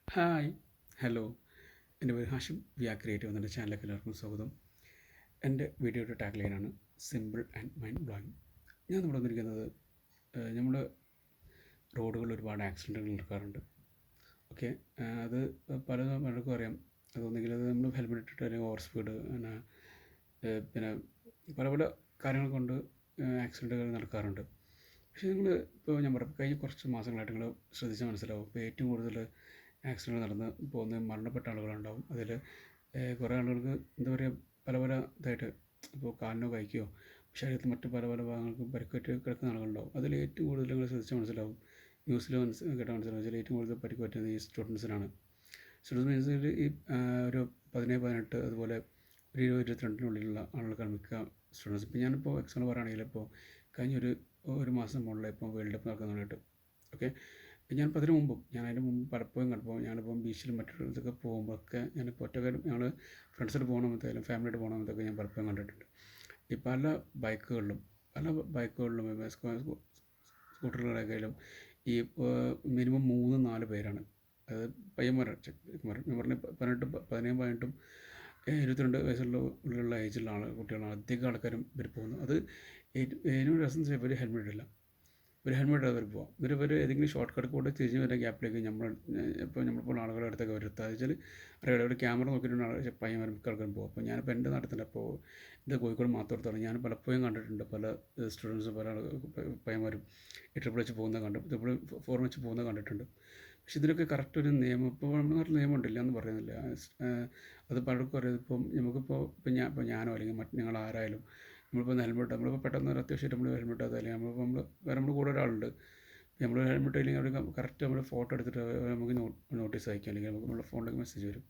Hi, hello. എൻ്റെ പേര് Hashim. V R creative എന്ന ചാനലിലേക്ക് എല്ലാവർക്കും സ്വാഗതം. എൻ്റെ വീഡിയോയുടെ ടാഗ് ലൈനാണ് സിമ്പിൾ ആൻഡ് മൈൻഡ് ബ്ലോയിങ്. ഞാൻ ഇവിടെ വന്നിരിക്കുന്നത് നമ്മുടെ റോഡുകളിൽ ഒരുപാട് ആക്സിഡൻറ്റുകൾ നടക്കാറുണ്ട്. ഓക്കെ, അത് പലർക്കും അറിയാം. അതൊന്നെങ്കിൽ അത് നമ്മൾ ഹെൽമെറ്റ് ഇട്ടിട്ട് അല്ലെങ്കിൽ ഓവർ സ്പീഡ് പിന്നെ പല പല കാര്യങ്ങൾ കൊണ്ട് ആക്സിഡൻറ്റുകൾ നടക്കാറുണ്ട്. പക്ഷേ നിങ്ങൾ ഇപ്പോൾ ഞാൻ പറയാം, കഴിഞ്ഞ കുറച്ച് മാസങ്ങളായിട്ട് നിങ്ങൾ ശ്രദ്ധിച്ചാൽ മനസ്സിലാവും. ഇപ്പോൾ ഏറ്റവും കൂടുതൽ ആക്സിഡൻറ്റ് നടന്ന് പോകുന്ന മരണപ്പെട്ട ആളുകളുണ്ടാവും. അതിൽ കുറേ ആളുകൾക്ക് എന്താ പറയുക, പല പല ഇതായിട്ട് ഇപ്പോൾ കാലിനോ കൈക്കോ ശരീരത്തിൽ മറ്റ് പല പല ഭാഗങ്ങൾക്കും പരിക്കേറ്റ് കിടക്കുന്ന ആളുകളുണ്ടാവും. അതിൽ ഏറ്റവും കൂടുതൽ നിങ്ങൾ ശ്രദ്ധിച്ചാൽ മനസ്സിലാവും, ന്യൂസിൽ കേട്ടാൽ മനസ്സിലാവും, അതിൽ ഏറ്റവും കൂടുതൽ പരിക്ക് പറ്റുന്നത് ഈ സ്റ്റുഡൻസിനാണ്. സ്റ്റുഡൻസ് മീൻസ് ഈ ഒരു 17, 18 അതുപോലെ ഒരു 20, 22-നുള്ളിലുള്ള ആളുകൾക്കാണ് മിക്ക സ്റ്റുഡൻസ്. ഇപ്പോൾ ഞാനിപ്പോൾ എക്സാമ്പിൾ പറയുകയാണെങ്കിൽ ഇപ്പോൾ കഴിഞ്ഞൊരു മാസം മുകളിൽ ഇപ്പോൾ വേൾഡ് കപ്പ് നടക്കുന്നുണ്ട്. ഓക്കെ, ഞാനിപ്പോൾ അതിന് മുമ്പ് പലപ്പോഴും കണ്ടപ്പോൾ ഞാനിപ്പം ബീച്ചിലും മറ്റൊരിടത്തൊക്കെ പോകുമ്പോഴൊക്കെ ഞാനിപ്പോൾ ഒറ്റക്കാരും ഞങ്ങൾ ഫ്രണ്ട്സായിട്ട് പോകണമെന്നത്തേലും ഫാമിലിയായിട്ട് പോകണമെന്നതൊക്കെ ഞാൻ പലപ്പോഴും കണ്ടിട്ടുണ്ട്. ഈ പല ബൈക്കുകളിലും സ്കൂട്ടറുകളൊക്കെയായാലും ഈ മിനിമം 3-4 പേരാണ്. അത് പയ്യന്മാരാണ്. ഞാൻ പറഞ്ഞ 17, 18 22 ഉള്ളിലുള്ള ഏജിലുള്ള കുട്ടികളാണ് അധികം ആൾക്കാരും ഇവർ പോകുന്നത്. അത് ഏറ്റവും രസം വെച്ചാൽ ഇവർ ഹെൽമെറ്റ് ഇല്ല. ഒരു ഹെൽമെറ്റ് അവർ പോവാം. എന്നിട്ട് ഇവർ ഏതെങ്കിലും ഷോർട്ട് കട്ട് കൂടെ തിരിഞ്ഞ് വരുന്ന ഗ്യാപ്പിലേക്ക് നമ്മളിപ്പോൾ ആളുകളുടെ അടുത്തൊക്കെ വരുത്താന്ന് വെച്ചാൽ അറിയാം, ഒരു ക്യാമറ നോക്കിയിട്ടാണ് പയ്യന്മാർ മിക്ക ആൾക്കാരും പോകും. അപ്പോൾ ഞാനിപ്പോൾ എൻ്റെ നാട്ടിൽ തന്നെ അപ്പോൾ എൻ്റെ കോഴിക്കോട് മാത്രത്തോളം ഞാൻ പലപ്പോഴും കണ്ടിട്ടുണ്ട്. പല സ്റ്റുഡൻസും പല പയ്യന്മാരും ഈ ട്രിപ്പിൾ വെച്ച് പോകുന്നത് ട്രിപ്പിൾ ഫോർ വെച്ച് പോകുന്നത് കണ്ടിട്ടുണ്ട്. പക്ഷെ ഇതിനൊക്കെ കറക്റ്റ് ഒരു നിയമം ഇപ്പോൾ നമ്മുടെ നാട്ടിൽ നിയമം ഉണ്ടില്ല എന്ന് പറയുന്നില്ല. അത് പലർക്കും അറിയാം. ഇപ്പോൾ ഞാനോ അല്ലെങ്കിൽ ഞങ്ങൾ ആരായാലും നമ്മളിപ്പോൾ പെട്ടെന്ന് ഒരു അത്യാവശ്യമായിട്ട് നമ്മൾ ഹെൽമെറ്റ് അത് അല്ലെങ്കിൽ നമ്മുടെ കൂടെ ഒരാളുണ്ട്, നമ്മൾ ഹെൽമെറ്റ് അല്ലെങ്കിൽ അവർ കറക്റ്റ് നമ്മൾ ഫോട്ടോ എടുത്തിട്ട് നമുക്ക് നോട്ടീസ് അയക്കും, അല്ലെങ്കിൽ നമുക്ക് നമ്മുടെ ഫോണിലേക്ക് മെസ്സേജ് വരും.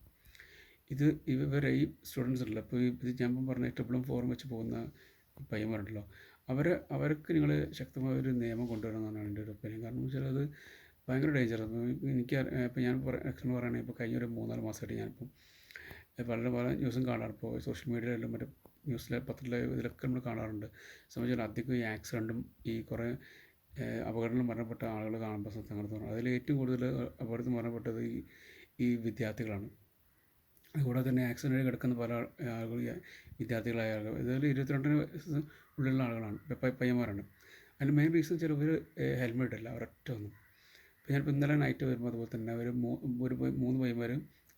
ഇവരെ ഈ സ്റ്റുഡൻസ് ഉണ്ടല്ലോ, ഇപ്പോൾ ഇത് ഞാൻ പറഞ്ഞ ട്രിപ്പിളും ഫോറും വെച്ച് പോകുന്ന പയ്യന്മാരുണ്ടല്ലോ, അവർക്ക് നിങ്ങൾ ശക്തമായ ഒരു നിയമം കൊണ്ടുവരണമെന്നാണ് എൻ്റെ ഒരു ഒപ്പീനിയൻ. കാരണം എന്ന് വെച്ചാൽ അത് ഭയങ്കര ഡേഞ്ചറാണ്. ഇപ്പോൾ ഞാൻ എക്സാമ്പിൾ പറയുകയാണെങ്കിൽ ഇപ്പോൾ കഴിഞ്ഞ ഒരു 3-4 മാസമായിട്ട് ഞാനിപ്പം പല ന്യൂസും കാണാറ്. ഇപ്പോൾ സോഷ്യൽ മീഡിയയിലും മറ്റേ ന്യൂസിലെ പത്രത്തിലെ ഇതിലൊക്കെ നമ്മൾ കാണാറുണ്ട്. സംബന്ധിച്ചാൽ അധികം ഈ ആക്സിഡൻറ്റും ഈ കുറേ അപകടങ്ങളിൽ മരണപ്പെട്ട ആളുകൾ കാണുമ്പോൾ സങ്കടം തോന്നും. അതിൽ ഏറ്റവും കൂടുതൽ അപകടത്തിൽ മരണപ്പെട്ടത് ഈ വിദ്യാർത്ഥികളാണ്. അതുകൂടാതെ തന്നെ ആക്സിഡൻറ്റ് കിടക്കുന്ന പല ആളുകൾ വിദ്യാർത്ഥികളായ ആളുകൾ, ഇതിൽ 22 വയസ്സ് ഉള്ളിലുള്ള ആളുകളാണ്, പയ്യന്മാരാണ്. അതിന് മെയിൻ റീസൺ ചിലവർ ഹെൽമെറ്റ് ഇല്ല, ഒരൊറ്റ ഒന്നും. ഇപ്പോൾ ഞാനിപ്പോൾ ഇന്നലെ നൈറ്റ് വരുമ്പോൾ അതുപോലെ തന്നെ ഒരു 3 പയ്യന്മാർ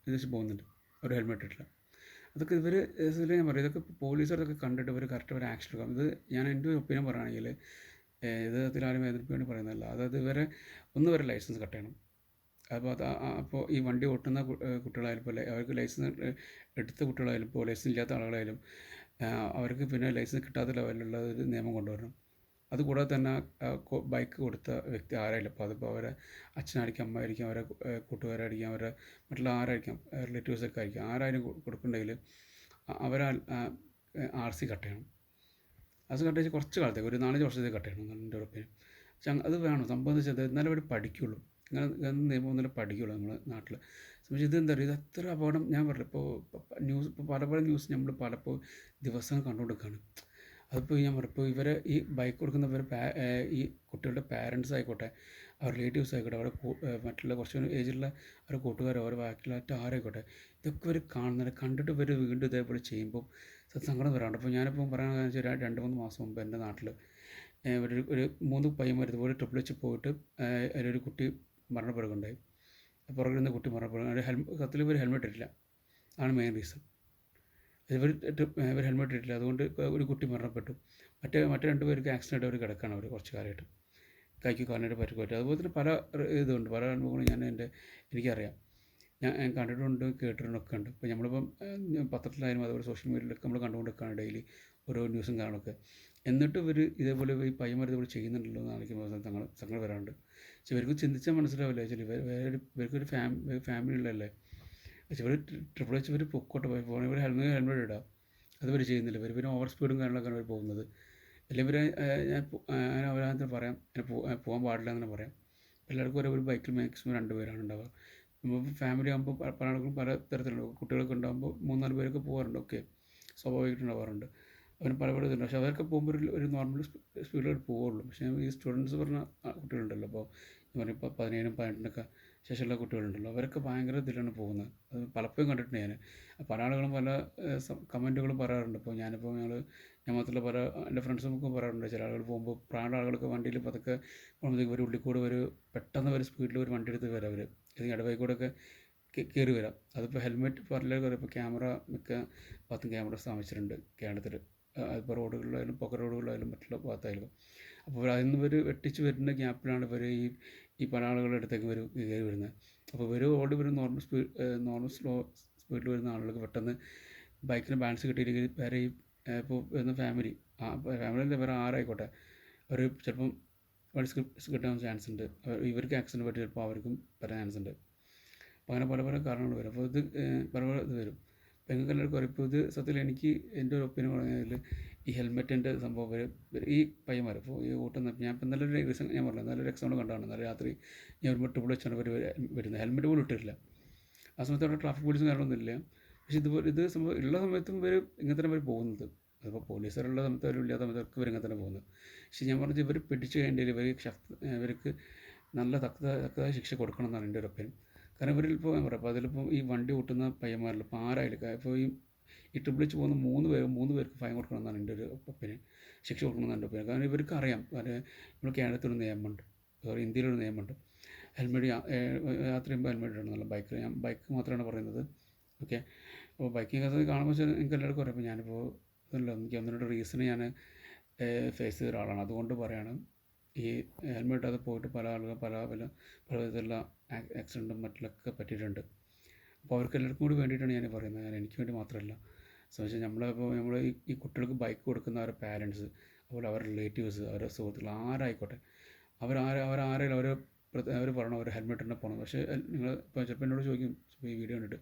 വിദേശത്ത് പോകുന്നുണ്ട്, ഒരു ഹെൽമെറ്റ് ഇട്ടില്ല. അതൊക്കെ ഞാൻ പറയും, ഇതൊക്കെ പോലീസുകാരൊക്കെ കണ്ടിട്ട് ഇവർ കറക്റ്റ് ഒരു ആക്ഷൻ എടുക്കാം. ഇത് ഞാൻ എൻ്റെ ഒരു ഒപ്പീനിയൻ പറയുകയാണെങ്കിൽ ഇതിൽ ആരും വേദനിപ്പിക്കാൻ വേണ്ടി പറയുന്നതല്ല. അതായത് വരെ ലൈസൻസ് കട്ട് ചെയ്യണം. അപ്പോൾ ഈ വണ്ടി ഓട്ടുന്ന കുട്ടികളായാലും ഇപ്പോൾ അവർക്ക് ലൈസൻസ് എടുത്ത കുട്ടികളായാലും ഇപ്പോൾ ലൈസൻസ് ഇല്ലാത്ത ആളുകളായാലും അവർക്ക് പിന്നെ ലൈസൻസ് കിട്ടാത്ത ലെവലിലുള്ള ഒരു നിയമം കൊണ്ടുവരണം. അതുകൂടാതെ തന്നെ ബൈക്ക് കൊടുത്ത വ്യക്തി ആരായാലും, അപ്പോൾ അതിപ്പോൾ അവരെ അച്ഛനായിരിക്കും, അമ്മയായിരിക്കും, അവരെ കൂട്ടുകാരായിരിക്കും, അവരെ മറ്റുള്ള ആരായിരിക്കും, റിലേറ്റീവ്സൊക്കെ ആയിരിക്കും, ആരായാലും കൊടുക്കുന്നുണ്ടെങ്കിൽ അവരെ RC കട്ട് ചെയ്യണം. അത് കട്ട് ചെയ്ത് കുറച്ച് കാലത്തേക്ക് ഒരു 4-5 വർഷത്തേക്ക് കട്ട് ചെയ്യണം എന്നാണ് എൻ്റെ ഒപ്പീനിയൻ. പക്ഷെ അത് വേണം. സംഭവം എന്ന് വെച്ചാൽ എന്നാലും അവർ പഠിക്കുള്ളൂ. ഇങ്ങനെ നിയമം ഒന്നും പഠിക്കുള്ളൂ നമ്മുടെ നാട്ടിൽ. പക്ഷേ ഇതെന്താ പറയുക, ഇത് എത്ര അപകടം ഞാൻ പറഞ്ഞില്ല. ഇപ്പോൾ പല ന്യൂസ് നമ്മൾ പലപ്പോൾ ദിവസം കണ്ടുകൊടുക്കുകയാണ്. അതിപ്പോൾ ഞാൻ പറയും, ഇപ്പോൾ ഈ ബൈക്ക് കൊടുക്കുന്നവർ ഈ കുട്ടികളുടെ പാരൻസ് ആയിക്കോട്ടെ, അവർ റിലേറ്റീവ്സ് ആയിക്കോട്ടെ, മറ്റുള്ള കുറച്ച് ഏജിലുള്ള അവരുടെ കൂട്ടുകാരോ അവരുടെ ബാക്കിയുള്ള ആരായിക്കോട്ടെ, ഇതൊക്കെ ഇവർ കണ്ടിട്ട് ഇവർ വീണ്ടും ഇതേപോലെ ചെയ്യുമ്പോൾ സങ്കടം വരാറുണ്ട്. അപ്പോൾ ഞാനിപ്പോൾ പറയാമെന്ന് വെച്ചാൽ 2-3 മാസം മുമ്പ് എൻ്റെ നാട്ടിൽ ഒരു 3 പയ്യന്മാർ ഇതുപോലെ ട്രിപ്പിൾ വെച്ച് പോയിട്ട് അതിലൊരു കുട്ടി മരണപ്പെടുകയുണ്ടായി. പുറകിൽ നിന്ന് കുട്ടി മരണപ്പെടുക, സത്യത്തിൽ ഇവർ ഹെൽമെറ്റ് ഇട്ടില്ല. അതാണ് മെയിൻ റീസൺ. ഇവർ ഹെൽമെറ്റ് ഇട്ടില്ല, അതുകൊണ്ട് ഒരു കുട്ടി മരണപ്പെട്ടു. മറ്റേ 2 പേർക്ക് ആക്സിഡൻറ്റ് അവർ കിടക്കുകയാണ്, അവർ കുറച്ച് കാലമായിട്ട് കൈക്ക് കാലിനായിട്ട് പരിക്ക് പറ്റും. അതുപോലെ തന്നെ പല ഇതുണ്ട്, പല അനുഭവങ്ങളും എനിക്കറിയാം. ഞാൻ കണ്ടിട്ടുണ്ട്, കേട്ടിട്ടൊക്കെ ഉണ്ട്. ഇപ്പോൾ നമ്മളിപ്പം പത്രത്തിലായാലും അതുപോലെ സോഷ്യൽ മീഡിയയിലൊക്കെ നമ്മൾ കണ്ടുകൊണ്ടിരിക്കുകയാണ് ഡെയിലി ഓരോ ന്യൂസും കാണുമൊക്കെ. എന്നിട്ട് ഇതേപോലെ ഈ പയ്യന്മാർ ഇതേപോലെ ചെയ്യുന്നുണ്ടല്ലോ എന്ന് ആലോചിക്കുമ്പോൾ സങ്കടം വരാറുണ്ട്. പക്ഷെ ഇവർക്ക് ചിന്തിച്ചാൽ മനസ്സിലാവില്ല. ഇവർക്കൊരു ഫാമിലി ഉള്ളതല്ലേ. പക്ഷെ ട്രിപ്പിൾ വെച്ച് പൊക്കോട്ട് പോകണമെങ്കിൽ ഹെൽമെറ്റ് ഇടുക, അതിവർ ചെയ്യുന്നില്ല. പിന്നെ ഓവർ സ്പീഡും കാര്യങ്ങളൊക്കെയാണ് അവർ പോകുന്നത്. അല്ലെങ്കിൽ ഞാൻ അവരതിനകത്ത് പറയാം, പോകാൻ പാടില്ല എന്ന് പറയാം. എല്ലാവർക്കും ഒരു ബൈക്കിൽ മാക്സിമം 2 പേരാണ് ഉണ്ടാവുക. നമ്മൾ ഫാമിലി ആകുമ്പോൾ പല ആൾക്കും പല തരത്തിലുള്ള കുട്ടികളൊക്കെ ഉണ്ടാകുമ്പോൾ 3-4 പേരൊക്കെ പോകാറുണ്ട്. ഓക്കെ, സ്വാഭാവികമായിട്ട് ഉണ്ടാവാറുണ്ട്. അവന് പല ഇതുണ്ട്. പക്ഷേ അവരൊക്കെ പോകുമ്പോൾ ഒരു നോർമൽ സ്പീഡിൽ പോവുള്ളൂ. പക്ഷേ ഈ സ്റ്റുഡൻസ് പറഞ്ഞ കുട്ടികളുണ്ടല്ലോ, അപ്പോൾ ഞാൻ പറയും, ഇപ്പോൾ 17-18 ശേഷമുള്ള കുട്ടികളുണ്ടല്ലോ അവരൊക്കെ ഭയങ്കര ഇതിലാണ് പോകുന്നത്. അത് പലപ്പോഴും കണ്ടിട്ടുണ്ട് ഞാൻ. പല ആളുകളും പല കമൻറ്റുകളും പറയാറുണ്ട്. ഇപ്പോൾ ഞാൻ മാത്രമല്ല എൻ്റെ ഫ്രണ്ട്സുമൊക്കെ പറയാറുണ്ട്. ചില ആളുകൾ പോകുമ്പോൾ പ്രായമുള്ള ആളുകളൊക്കെ വണ്ടിയിൽ പതുക്കെ പോകുമ്പോഴത്തേക്ക് ഒരു ഉള്ളിൽ കൂടെ പെട്ടെന്ന് ഒരു സ്പീഡിൽ ഒരു വണ്ടി എടുത്ത് വരാം അവർ. ഏതെങ്കിലും ഇടവഴി കൂടെ ഒക്കെ കയറി വരാം. അതിപ്പോൾ ഹെൽമെറ്റ് പറഞ്ഞാൽ ഇപ്പോൾ ക്യാമറ മിക്ക ഭാഗത്തും ക്യാമറ സ്ഥാപിച്ചിട്ടുണ്ട് കേരളത്തിൽ. അതിപ്പോൾ റോഡുകളിലായാലും പൊക്ക റോഡുകളിലായാലും മറ്റുള്ള ഭാഗത്തായാലും. അപ്പോൾ അതിൽ നിന്ന് ഇവർ വെട്ടിച്ച് വരുന്ന ഗ്യാപ്പിലാണ് ഇവർ ഈ പല ആളുകളുടെ അടുത്തേക്ക് കയറി വരുന്നത്. അപ്പോൾ ഇവർ ഓൾറെഡി ഒരു നോർമൽ സ്ലോ സ്പീഡിൽ വരുന്ന ആളുകൾക്ക് പെട്ടെന്ന് ബൈക്കിന് ബാലൻസ് കിട്ടിയില്ലെങ്കിൽ വേറെ ഇപ്പോൾ വരുന്ന ഫാമിലിയിൽ വേറെ ആരായിക്കോട്ടെ അവർ ചിലപ്പം വഴി കിട്ടാൻ ചാൻസ് ഉണ്ട്. ഇവർക്ക് ആക്സിഡൻറ്റ് പറ്റി ചിലപ്പോൾ അവർക്കും വരാൻ ചാൻസ് ഉണ്ട്. അപ്പോൾ അങ്ങനെ പല പല കാരണങ്ങൾ വരും. അപ്പോൾ പല ഇത് വരും. അപ്പോൾ നിങ്ങൾക്ക് എല്ലാവർക്കും അറിയാം. ഇപ്പോൾ ഇത് സത്യത്തിൽ എനിക്ക് എൻ്റെ ഒരു ഒപ്പീനിയൻ പറഞ്ഞതിൽ ഈ ഹെൽമെറ്റിൻ്റെ സംഭവം ഈ പയ്യന്മാർ ഇപ്പോൾ ഈ ഓട്ടുന്ന ഞാൻ ഇപ്പം നല്ലൊരു ഞാൻ പറഞ്ഞത് നല്ലൊരു എക്സാമ്പിൾ കണ്ടാണ്. നല്ല രാത്രി ഞാൻ ഒരു ട്രിപ്പിൾ വെച്ചാണ് വരുന്നത്. ഹെൽമെറ്റ് പോലും ഇട്ടിട്ടില്ല. ആ സമയത്ത് അവിടെ ട്രാഫിക് പോലീസും കാര്യമൊന്നുമില്ല. പക്ഷേ ഇത് സംഭവം ഉള്ള സമയത്തും ഇങ്ങനെ തന്നെ പോകുന്നത്. അതിപ്പോൾ പോലീസുകാരുള്ള സമയത്ത് അവരും ഇല്ലാത്ത സമയത്തൊക്കെ ഇങ്ങനെ തന്നെ പോകുന്നത്. പക്ഷേ ഞാൻ പറഞ്ഞത് ഇവർ പിടിച്ച് കഴിഞ്ഞാൽ ഇവർക്ക് നല്ല തക്കതായ ശിക്ഷ കൊടുക്കണം എന്നാണ് എൻ്റെ ഒരു ഒപ്പീനിയൻ. കാരണം ഇവരിലിപ്പോൾ ഞാൻ പറയാം. അപ്പോൾ അതിലിപ്പോൾ ഈ വണ്ടി ഓട്ടുന്ന പയ്യന്മാരിൽ ഇപ്പോൾ ആരായാലും ഇപ്പോൾ ഈ ട്രിപ്പിൾ വെച്ച് പോകുന്ന മൂന്ന് പേർക്ക് ഫൈൻ കൊടുക്കണം എന്നാണ് എൻ്റെ ഒരു ഒപ്പീനിയൻ. ശിക്ഷ കൊടുക്കണം എന്നാണ് എൻ്റെ ഒപ്പീനിയൻ. കാരണം ഇവർക്ക് അറിയാം. കാരണം നമ്മൾ കേരളത്തിലൊരു നിയമമുണ്ട്, ഇന്ത്യയിലൊരു നിയമമുണ്ട്. ഹെൽമെറ്റ് യാത്ര ചെയ്യുമ്പോൾ ഹെൽമെറ്റ് ഇടണം എന്നുള്ള ഞാൻ ബൈക്ക് മാത്രമാണ് പറയുന്നത്. ഓക്കെ. അപ്പോൾ ബൈക്കിംഗ് കഥ കാണുമ്പോൾ എനിക്ക് എല്ലാവർക്കും അറിയാം. അപ്പോൾ ഞാനിപ്പോൾ എനിക്ക് ഒന്നിനോട് റീസൺ ഞാൻ ഫേസ് ചെയ്ത ഒരാളാണ്. അതുകൊണ്ട് പറയുകയാണ് ഈ ഹെൽമെറ്റ് അത് പോയിട്ട് പല ആളുകൾ പല വിധത്തിലുള്ള ആക്സിഡൻറ്റും മറ്റിലൊക്കെ പറ്റിയിട്ടുണ്ട്. അപ്പോൾ അവർക്ക് എല്ലാവർക്കും കൂടി വേണ്ടിയിട്ടാണ് ഞാൻ പറയുന്നത്. എനിക്ക് വേണ്ടി മാത്രമല്ല. വെച്ചാൽ നമ്മൾ ഈ കുട്ടികൾക്ക് ബൈക്ക് കൊടുക്കുന്ന അവരുടെ പാരൻസ്, അതുപോലെ അവരുടെ റിലേറ്റീവ്സ്, അവരുടെ സുഹൃത്തുക്കൾ ആരായിക്കോട്ടെ, അവരാരെങ്കിലും അവർ പറയണം അവർ ഹെൽമെറ്റ് തന്നെ പോകണം. പക്ഷേ നിങ്ങൾ ഇപ്പോൾ ചിലപ്പോൾ എന്നോട് ചോദിക്കും ഈ വീഡിയോ കണ്ടിട്ട്,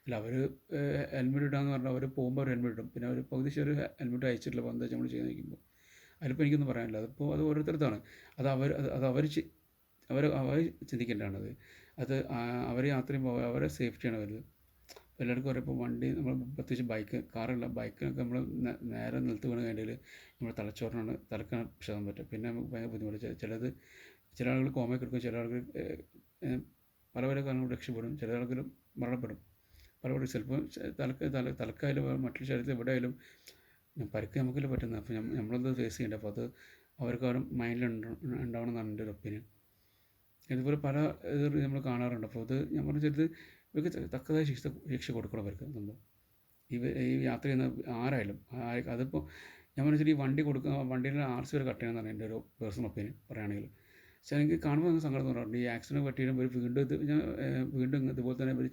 അല്ല അവർ ഹെൽമെറ്റ് ഇടാന്ന് പറഞ്ഞാൽ അവർ പോകുമ്പോൾ അവർ ഹെൽമെറ്റ് ഇടും. പിന്നെ അവർ പകുതി ഒരു ഹെൽമെറ്റ് അയച്ചിട്ടില്ല. അപ്പോൾ എന്താ നമ്മൾ ചെയ്യാൻ നിൽക്കുമ്പോൾ അതിലിപ്പോൾ എനിക്കൊന്നും പറയാനില്ല. അത് ഓരോരുത്തരത്താണ്. അവർ ചിന്തിക്കേണ്ടതാണത്. അവർ യാത്ര ചെയ്യുമ്പോൾ അവരുടെ സേഫ്റ്റിയാണ് വരുന്നത്. എല്ലാവർക്കും അറിയാം. ഇപ്പോൾ വണ്ടി നമ്മൾ പ്രത്യേകിച്ച് കാറല്ല, ബൈക്കിനൊക്കെ നമ്മൾ നേരെ നിലത്ത് വീണ് കഴിഞ്ഞാൽ നമ്മൾ തലക്കാണ് ക്ഷതം പറ്റും. പിന്നെ നമുക്ക് ഭയങ്കര ബുദ്ധിമുട്ട്. ചില ആളുകൾ കോമയൊക്കെ എടുക്കും, ചില ആളുകൾ പല കാരണങ്ങൾ രക്ഷപ്പെടും, ചില ആളുകൾ മരണപ്പെടും. ചിലപ്പോൾ തലക്കായാലും മറ്റുള്ള ശരീരത്തിൽ എവിടെ ആയാലും പരിക്ക് നമുക്കല്ലേ പറ്റുന്നത്. അപ്പോൾ നമ്മളത് ഫേസ് ചെയ്യേണ്ടത്. അപ്പോൾ അത് അവർക്ക് മൈൻഡിൽ ഉണ്ടാവണം എന്നാണ് എൻ്റെ ഒരു ഒപ്പീനിയൻ. ഇതുപോലെ പല നമ്മൾ കാണാറുണ്ട്. അപ്പോൾ ഞാൻ പറഞ്ഞത് ഇവർക്ക് തക്കതായ ശിക്ഷ കൊടുക്കണം അവർക്ക്. ഈ യാത്ര ചെയ്യുന്ന ആരായാലും അതിപ്പോൾ ഞാൻ പറഞ്ഞാൽ ഈ വണ്ടിയുടെ RC വരെ കട്ട് ചെയ്യണമെന്നാണ് എൻ്റെ ഒരു പേഴ്സണൽ ഒപ്പീനിയൻ പറയുകയാണെങ്കിൽ. പക്ഷേ എനിക്ക് കാണുമ്പോൾ സങ്കടം തോന്നാറുണ്ട്. ഈ ആക്സിഡൻറ്റ് പറ്റിയാലും വീണ്ടും ഇതുപോലെ തന്നെ ഇവർ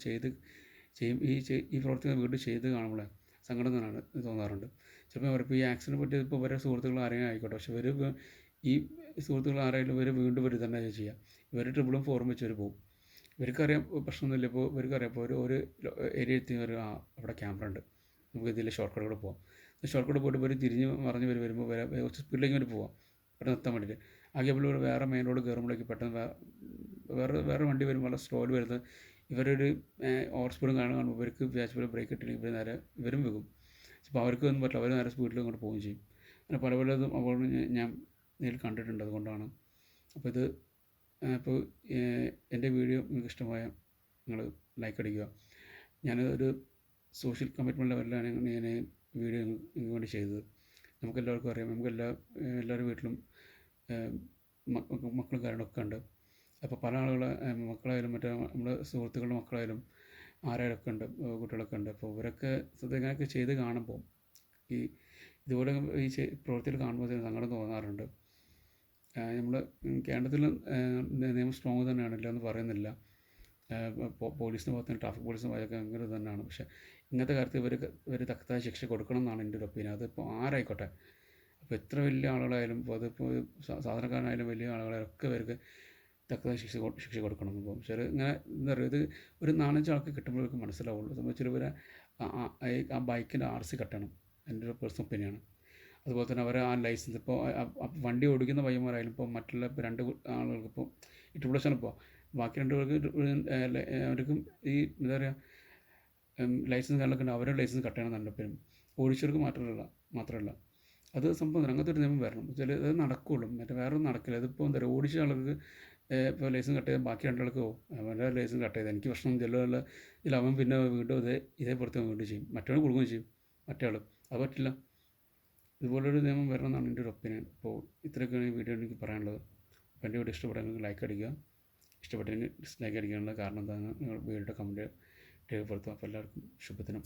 ഈ പ്രവർത്തികൾ വീണ്ടും ചെയ്ത് കാണുമ്പോൾ സങ്കടം തോന്നാറുണ്ട്. ചിലപ്പോൾ അവരിപ്പോൾ ഈ ആക്സിഡൻറ്റ് പറ്റിയപ്പോൾ ഇവരുടെ സുഹൃത്തുക്കൾ ആരെങ്കിലും ആയിക്കോട്ടെ, പക്ഷേ ഈ സുഹൃത്തുക്കൾ ആരെങ്കിലും വീണ്ടും തന്നെ ചെയ്യുക. ഇവർ ട്രിപ്പിളും 4ഉം വെച്ച് പോകും. ഇവർക്കറിയാം പ്രശ്നമൊന്നുമില്ല. ഇപ്പോൾ ഇവർക്കറിയാം. ഇപ്പോൾ ഒരു ഏരിയ എത്തി അവിടെ ക്യാമറ ഉണ്ട്, നമുക്ക് ഇതിൽ ഷോർട്ട് കട്ട് കൂടെ പോകാം. ഷോർട്ട് കട്ട് പോയിട്ട് ഇവർ തിരിഞ്ഞ് മറിഞ്ഞ് വരുമ്പോൾ കുറച്ച് സ്പീഡിലേക്ക് പോകാം പെട്ടെന്ന് എത്താൻ വേണ്ടിയിട്ട്. ആ ഗ്യാപ്പിൽ വേറെ മെയിൻ റോഡ് കയറുമ്പോഴേക്ക് പെട്ടെന്ന് വേറെ വണ്ടി വരുമ്പോൾ വളരെ സ്ലോയിൽ വരുന്നത് ഇവരൊരു ഓവർ സ്പീഡും കാണുമ്പോൾ ഇവർക്ക് വിചാരിച്ചപ്പോൾ ബ്രേക്ക് ഇട്ടില്ലെങ്കിൽ ഇവരും വീകും. അപ്പോൾ അവർക്കൊന്നും പറ്റില്ല. അവർ നേരെ സ്പീഡിൽ അങ്ങോട്ട് പോവുകയും ചെയ്യും. അങ്ങനെ പലതും അപകടം ഞാൻ നേരിൽ കണ്ടിട്ടുണ്ട്. അതുകൊണ്ടാണ്. അപ്പോൾ ഇപ്പോൾ എൻ്റെ വീഡിയോ നിങ്ങൾക്ക് ഇഷ്ടമായ നിങ്ങൾ ലൈക്ക് അടിക്കുക. ഞാനൊരു സോഷ്യൽ കമ്മിറ്റ്മെൻ്റ് ലെവലിലാണ് ഞാൻ വീഡിയോ നിങ്ങൾക്ക് വേണ്ടി ചെയ്തത്. നമുക്കെല്ലാവർക്കും അറിയാം. എല്ലാവരുടെ വീട്ടിലും മക്കളും കാര്യങ്ങളൊക്കെ ഉണ്ട്. അപ്പോൾ പല മക്കളായാലും മറ്റേ നമ്മുടെ സുഹൃത്തുക്കളുടെ മക്കളായാലും ആരായാലൊക്കെ ഉണ്ട്, കുട്ടികളൊക്കെ ഉണ്ട്. അപ്പോൾ ഇവരൊക്കെ ഇങ്ങനെയൊക്കെ ചെയ്ത് കാണുമ്പോൾ ഇതുപോലെ ഈ പ്രവൃത്തിയിൽ കാണുമ്പോൾ സങ്കടം തോന്നാറുണ്ട്. നമ്മൾ കേരളത്തിൽ നിയമം സ്ട്രോങ് തന്നെയാണ്, ഇല്ലയെന്ന് പറയുന്നില്ല. പോലീസിൻ്റെ ഭാഗത്തുനിന്ന് ട്രാഫിക് പോലീസിൻ്റെ ഭാഗത്തൊക്കെ അങ്ങനെ തന്നെയാണ്. പക്ഷേ ഇങ്ങനത്തെ കാര്യത്തിൽ ഇവർ തക്കതായ ശിക്ഷ കൊടുക്കണം എന്നാണ് എൻ്റെ ഒരു ഒപ്പീനിയൻ. അതിപ്പോൾ ആരായിക്കോട്ടെ, അപ്പോൾ എത്ര വലിയ ആളുകളായാലും ഇപ്പോൾ അതിപ്പോൾ സാധാരണക്കാരനായാലും വലിയ ആളുകളായാലും ഒക്കെ ഇവർക്ക് തക്കതായ ശിക്ഷ കൊടുക്കണം. അപ്പോൾ ഇങ്ങനെ എന്താ പറയുക, ഇത് ഒരു 4-5 ആൾക്ക് കിട്ടുമ്പോഴേക്കും മനസ്സിലാവുള്ളൂ. സംബന്ധിച്ചൊരു ആ ബൈക്കിൻ്റെ RC കട്ടണം, എൻ്റെ ഒരു പേഴ്സണൽ ഒപ്പീനിയനാണ്. അതുപോലെ തന്നെ അവർ ആ ലൈസൻസ് ഇപ്പോൾ വണ്ടി ഓടിക്കുന്ന പയ്യന്മാരായാലും ഇപ്പോൾ മറ്റുള്ള 2 ആളുകൾക്ക് ഇപ്പോൾ ഈ ട്രിപ്പിളേഷന് ഇപ്പോൾ ബാക്കി 2 പേർക്ക് അവർക്കും ഈ എന്താ പറയുക ലൈസൻസ് കാര്യങ്ങളൊക്കെ ഉണ്ട്. അവരുടെ ലൈസൻസ് കട്ട് ചെയ്യണം എൻ്റെ ഒപ്പീനിയൻ. ഓടിച്ചവർക്ക് മാത്രമല്ല അത് സംഭവം അങ്ങനത്തെ ഒരു നിയമം വരണം. അത് നടക്കുകയുള്ളൂ. വേറെ ഒന്നും നടക്കില്ല. അതിപ്പോൾ എന്താ പറയുക, ഓടിച്ച ആൾക്ക് ഇപ്പോൾ ലൈസൻസ് കട്ട് ചെയ്താൽ ബാക്കി രണ്ടാൾക്ക് പോകും. അവൻ്റെ ലൈസൻസ് കട്ട് ചെയ്താൽ എനിക്ക് പ്രശ്നം ചെല്ലോ എന്നുള്ള ഇതിൽ അവൻ പിന്നെ വീണ്ടും ഇതേ പുറത്ത് വീണ്ടും ചെയ്യും, മറ്റവൻ കൊടുക്കുകയും ചെയ്യും മറ്റേ ആൾ. അത് പറ്റില്ല. ഇതുപോലൊരു നിയമം വരണം എന്നാണ് എൻ്റെ ഒരു ഒപ്പീനിയൻ. അപ്പോൾ ഇത്രയൊക്കെയാണ് ഈ വീഡിയോ എനിക്ക് പറയാനുള്ളത്. അപ്പോൾ എൻ്റെ വീഡിയോ ഇഷ്ടപ്പെടുകയാണെങ്കിൽ ലൈക്ക് അടിക്കുക, ഇഷ്ടപ്പെട്ടെങ്കിൽ ഡിസ്ലൈക്ക് അടിക്കാനുള്ള കാരണം എന്താണെന്ന് നിങ്ങൾ വീഡിയോയുടെ കമൻറ്റ് രേഖപ്പെടുത്തുക. അപ്പോൾ എല്ലാവർക്കും ശുഭദിനം.